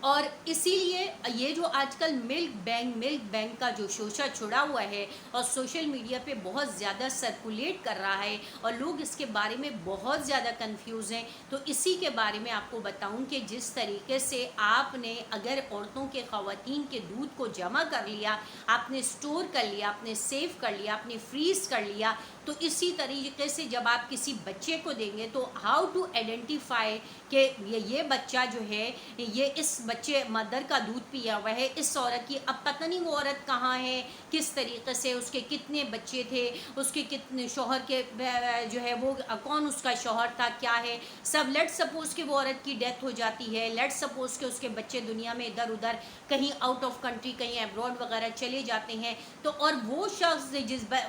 اور اسی لیے یہ جو آج کل ملک بینک کا جو شوشہ چھڑا ہوا ہے اور سوشل میڈیا پہ بہت زیادہ سرکولیٹ کر رہا ہے اور لوگ اس کے بارے میں بہت زیادہ کنفیوز ہیں، تو اسی کے بارے میں آپ کو بتاؤں کہ جس طریقے سے آپ نے اگر عورتوں کے خواتین کے دودھ کو جمع کر لیا، آپ نے سٹور کر لیا، آپ نے سیو کر لیا، آپ نے فریز کر لیا، تو اسی طریقے سے جب آپ کسی بچے کو دیں گے تو ہاؤ ٹو آئیڈینٹیفائی کہ یہ بچہ جو ہے یہ اس بچے مدر کا دودھ پیا ہوا ہے، اس عورت کی اب پتہ نہیں وہ عورت کہاں ہے، کس طریقے سے اس کے کتنے بچے تھے، اس کے کتنے شوہر کے جو ہے وہ کون اس کا شوہر تھا، کیا ہے سب. لیٹ سپوز کہ وہ عورت کی ڈیتھ ہو جاتی ہے، لیٹ سپوز کہ اس کے بچے دنیا میں ادھر ادھر کہیں آؤٹ آف کنٹری، کہیں ابراڈ وغیرہ چلے جاتے ہیں، تو اور وہ شخص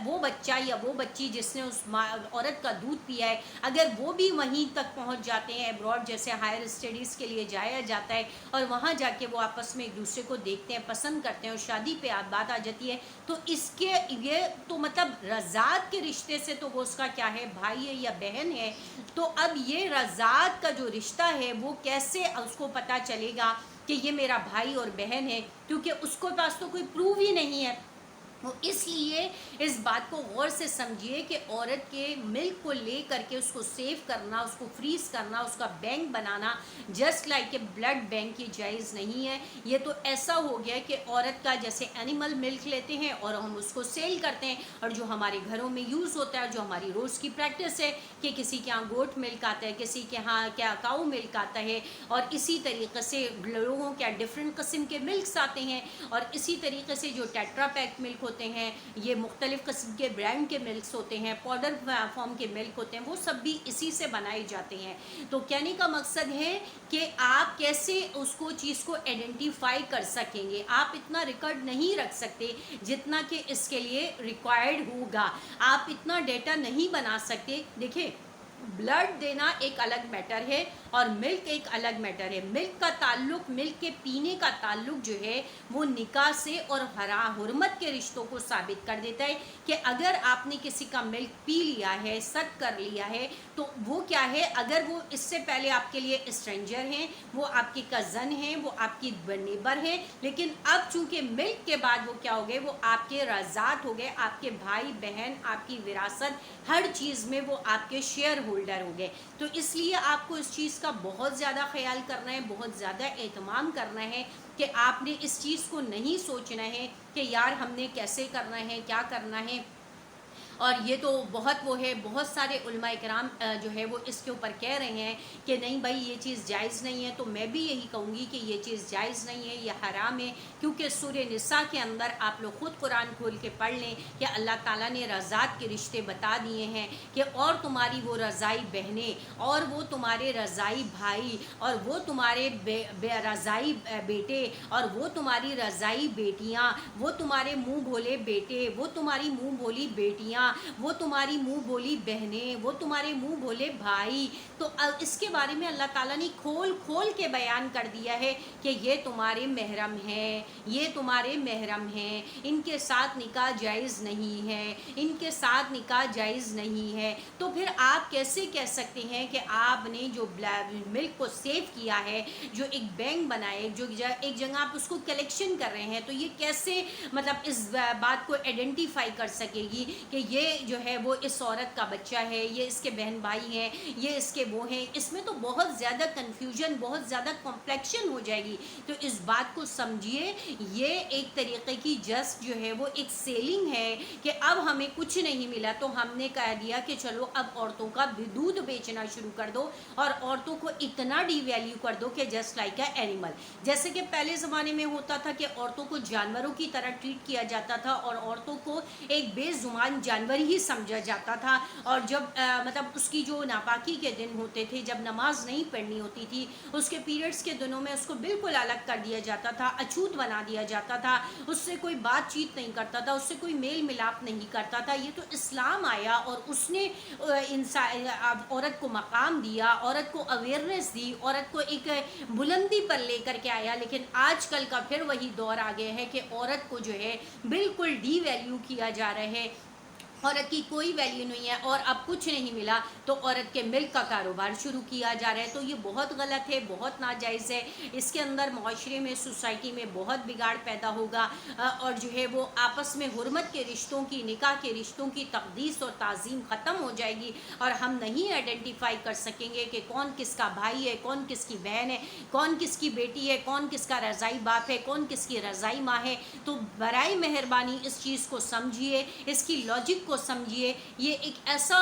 وہ بچہ یا وہ بچی جس نے اس عورت کا دودھ پیا ہے، اگر وہ بھی وہیں تک پہنچ جاتے ہیں ابراڈ، جیسے ہائر اسٹڈیز کے لیے جایا جاتا ہے اور وہاں جا کے وہ آپس میں ایک دوسرے کو دیکھتے ہیں، پسند کرتے ہیں اور شادی پہ بات آ جاتی ہے، تو اس کے یہ تو مطلب رضاعت کے رشتے سے تو وہ اس کا کیا ہے، بھائی ہے یا بہن ہے. تو اب یہ رضاعت کا جو رشتہ ہے وہ کیسے اس کو پتہ چلے گا کہ یہ میرا بھائی اور بہن ہے، کیونکہ اس کو پاس تو کوئی پروف ہی نہیں ہے. وہ اس لیے اس بات کو غور سے سمجھیے کہ عورت کے ملک کو لے کر کے اس کو سیو کرنا، اس کو فریز کرنا، اس کا بینک بنانا just like a blood bank, یہ جائز نہیں ہے. یہ تو ایسا ہو گیا کہ عورت کا جیسے اینیمل ملک لیتے ہیں اور ہم اس کو سیل کرتے ہیں، اور جو ہمارے گھروں میں یوز ہوتا ہے، جو ہماری روز کی پریکٹس ہے کہ کسی کے ہاں گوٹ ملک آتا ہے، کسی کے ہاں کیا کاؤ ملک آتا ہے، اور اسی طریقے سے لوگوں کے ڈفرینٹ قسم کے ملکس آتے ہیں، اور اسی طریقے سے جو ٹیٹرا پیک ملک ہوتے ہیں، یہ مختلف قسم کے برانڈ کے ملکس ہوتے ہیں، پاؤڈر فارم کے ملک ہوتے ہیں، وہ سب بھی اسی سے بنائے جاتے ہیں. تو کہنے کا مقصد ہے کہ آپ کیسے اس کو چیز کو آئیڈینٹیفائی کر سکیں گے. آپ اتنا ریکارڈ نہیں رکھ سکتے جتنا کہ اس کے لیے ریکوائرڈ ہوگا، آپ اتنا ڈیٹا نہیں بنا سکتے. دیکھیں، بلڈ دینا ایک الگ میٹر ہے اور ملک ایک الگ میٹر ہے. ملک کا تعلق، ملک کے پینے کا تعلق جو ہے وہ نکاح سے اور حرمت کے رشتوں کو ثابت کر دیتا ہے کہ اگر آپ نے کسی کا ملک پی لیا ہے، سک کر لیا ہے، تو وہ کیا ہے، اگر وہ اس سے پہلے آپ کے لیے اسٹرینجر ہیں، وہ آپ کی کزن ہیں، وہ آپ کی نیبر ہیں، لیکن اب چونکہ ملک کے بعد وہ کیا ہو گئے، وہ آپ کے رضاعت ہو گئے، آپ کے بھائی بہن، آپ کی وراثت، ہر چیز میں وہ آپ کے شیئر ہولڈر ہو گئے. تو اس لیے آپ کو اس چیز کا بہت زیادہ خیال کرنا ہے، بہت زیادہ اہتمام کرنا ہے کہ آپ نے اس چیز کو نہیں سوچنا ہے کہ یار ہم نے کیسے کرنا ہے، کیا کرنا ہے. اور یہ تو بہت وہ ہے، بہت سارے علماء کرام جو ہے وہ اس کے اوپر کہہ رہے ہیں کہ نہیں بھائی یہ چیز جائز نہیں ہے. تو میں بھی یہی کہوں گی کہ یہ چیز جائز نہیں ہے، یہ حرام ہے، کیونکہ سورہ نساء کے اندر آپ لوگ خود قرآن کھول کے پڑھ لیں کہ اللہ تعالیٰ نے رضاعت کے رشتے بتا دیے ہیں کہ اور تمہاری وہ رضائی بہنیں، اور وہ تمہارے رضائی بھائی، اور وہ تمہارے رضائی بیٹے، اور وہ تمہاری رضائی بیٹیاں، وہ تمہارے منہ بھولے بیٹے، وہ تمہاری منہ بھولی بیٹیاں، وہ تمہاری منہ بولی بہنیں، وہ تمہارے منہ بولے بھائی. تو اس کے بارے میں اللہ تعالیٰ نے کھول کھول کے بیان کر دیا ہے کہ یہ تمہارے محرم ہیں، یہ تمہارے محرم ہیں، ان کے ساتھ نکاح جائز نہیں ہے، ان کے ساتھ نکاح جائز نہیں ہے. تو پھر آپ کیسے کہہ سکتے ہیں کہ آپ نے جو ملک کو سیو کیا ہے، جو ایک بینک بنائے، جو ایک جگہ آپ اس کو کلیکشن کر رہے ہیں، تو یہ کیسے مطلب اس بات کو آئیڈینٹیفائی کر سکے گی کہ یہ جو ہے وہ اس عورت کا بچہ ہے، یہ اس کے بہن بھائی ہیں، یہ اس کے وہ ہیں. اس میں تو بہت زیادہ کنفیوژن، بہت زیادہ کمپلیکشن ہو جائے گی. تو اس بات کو سمجھیے، یہ ایک طریقے کی جسٹ جو ہے وہ ایک سیلنگ ہے کہ اب ہمیں کچھ نہیں ملا تو ہم نے کہہ دیا کہ چلو اب عورتوں کا دودھ بیچنا شروع کر دو اور عورتوں کو اتنا ڈی ویلیو کر دو کہ جسٹ لائک اے اینیمل. جیسے کہ پہلے زمانے میں ہوتا تھا کہ عورتوں کو جانوروں کی طرح ٹریٹ کیا جاتا تھا اور عورتوں کو ایک بے زبان جانور ہی سمجھا جاتا تھا. اور جب مطلب اس کی جو ناپاکی کے دن ہوتے تھے، جب نماز نہیں پڑھنی ہوتی تھی، اس کے پیریڈز کے دنوں میں اس کو بالکل الگ کر دیا جاتا تھا، اچھوت بنا دیا جاتا تھا، اس سے کوئی بات چیت نہیں کرتا تھا، اس سے کوئی میل ملاپ نہیں کرتا تھا. یہ تو اسلام آیا اور اس نے عورت کو مقام دیا، عورت کو اویئرنیس دی، عورت کو ایک بلندی پر لے کر کے آیا. لیکن آج کل کا پھر وہی دور آ گیا ہے کہ عورت کو جو ہے بالکل ڈی ویلیو کیا جا رہا ہے. عورت کی کوئی ویلیو نہیں ہے اور اب کچھ نہیں ملا تو عورت کے ملک کا کاروبار شروع کیا جا رہا ہے، تو یہ بہت غلط ہے، بہت ناجائز ہے۔ اس کے اندر معاشرے میں، سوسائٹی میں بہت بگاڑ پیدا ہوگا، اور جو ہے وہ آپس میں حرمت کے رشتوں کی، نکاح کے رشتوں کی تقدیس اور تعظیم ختم ہو جائے گی، اور ہم نہیں آئیڈینٹیفائی کر سکیں گے کہ کون کس کا بھائی ہے، کون کس کی بہن ہے، کون کس کی بیٹی ہے، کون کس کا رضائی باپ ہے، کون کس کی رضائی ماں ہے۔ تو برائے مہربانی اس چیز کو سمجھیے، اس کی لاجک کو سمجھیے۔ یہ ایک ایسا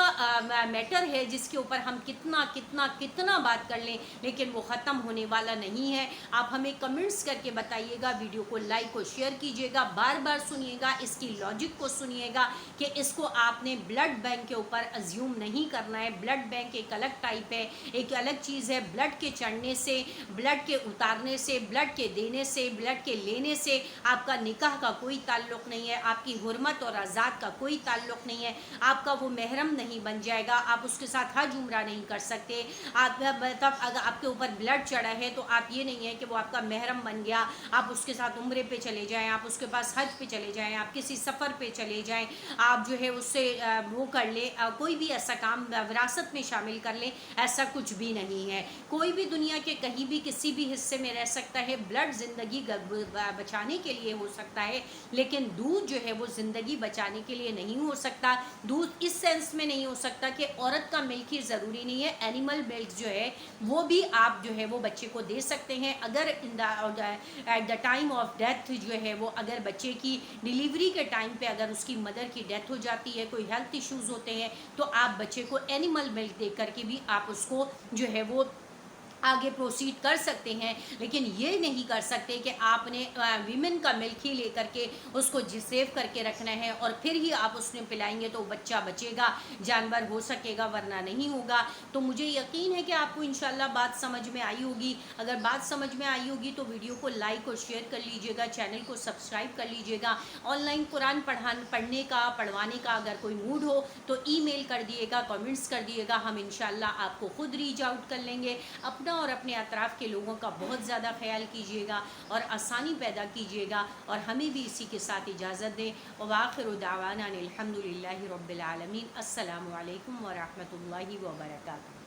میٹر ہے جس کے اوپر ہم کتنا کتنا کتنا بات کر لیں لیکن وہ ختم ہونے والا نہیں ہے۔ آپ ہمیں کمنٹس کر کے بتائیے گا، ویڈیو کو لائک اور شیئر کیجیے گا، بار بار سنیے گا، اس کی لاجک کو سنیے گا کہ اس کو آپ نے بلڈ بینک کے اوپر ازیوم نہیں کرنا ہے۔ بلڈ بینک ایک الگ ٹائپ ہے، ایک الگ چیز ہے۔ بلڈ کے چڑھنے سے، بلڈ کے اتارنے سے، بلڈ کے دینے سے، بلڈ کے لینے سے آپ کا نکاح کا کوئی تعلق نہیں ہے، آپ کی حرمت اور آزاد کا کوئی تعلق نہیں ہے، آپ کا وہ محرم نہیں بن جائے گا، آپ اس کے ساتھ حج عمرہ نہیں کر سکتے۔ آپ مطلب اگر آپ کے اوپر بلڈ چڑھا ہے تو آپ یہ نہیں ہے کہ وہ آپ کا محرم بن گیا، آپ اس کے ساتھ عمرے پہ چلے جائیں، آپ اس کے پاس حج پہ چلے جائیں، آپ کسی سفر پہ چلے جائیں، آپ جو ہے اس سے وہ کر لیں، کوئی بھی ایسا کام وراثت میں شامل کر لیں، ایسا کچھ بھی نہیں ہے۔ کوئی بھی دنیا کے کہیں بھی کسی بھی حصے میں رہ سکتا ہے، بلڈ زندگی بچانے کے لیے ہو سکتا ہے، لیکن دودھ جو ہے وہ زندگی بچانے کے لیے نہیں ہو سکتا۔ دودھ اس سینس میں نہیں ہو سکتا کہ عورت کا ملک ہی ضروری نہیں ہے، اینیمل ملک جو ہے وہ بھی آپ جو ہے وہ بچے کو دے سکتے ہیں۔ اگر at the time of death جو ہے وہ اگر بچے کی ڈیلیوری کے ٹائم پہ اگر اس کی مدر کی ڈیتھ ہو جاتی ہے، کوئی ہیلتھ ایشوز ہوتے ہیں، تو آپ بچے کو اینیمل ملک دے کر کے بھی آپ اس کو جو ہے وہ آگے پروسیڈ کر سکتے ہیں، لیکن یہ نہیں کر سکتے کہ آپ نے ویمن کا ملک ہی لے کر کے اس کو سیو کر کے رکھنا ہے اور پھر ہی آپ اس میں پلائیں گے تو بچہ بچے گا، جانور ہو سکے گا، ورنہ نہیں ہوگا۔ تو مجھے یقین ہے کہ آپ کو انشاءاللہ بات سمجھ میں آئی ہوگی۔ اگر بات سمجھ میں آئی ہوگی تو ویڈیو کو لائک اور شیئر کر لیجئے گا، چینل کو سبسکرائب کر لیجئے گا۔ آن لائن قرآن پڑھنے کا، پڑھوانے کا اگر کوئی موڈ ہو تو ای میل کر دیے گا، کمنٹس کر دیے گا، ہم انشاءاللہ آپ کو خود ریچ آؤٹ کر لیں گے۔ اپنا اور اپنے اطراف کے لوگوں کا بہت زیادہ خیال کیجیے گا اور آسانی پیدا کیجیے گا، اور ہمیں بھی اسی کے ساتھ اجازت دیں۔ وآخر دعوانا الحمد للہ رب العالمین۔ السلام علیکم ورحمۃ اللہ وبرکاتہ۔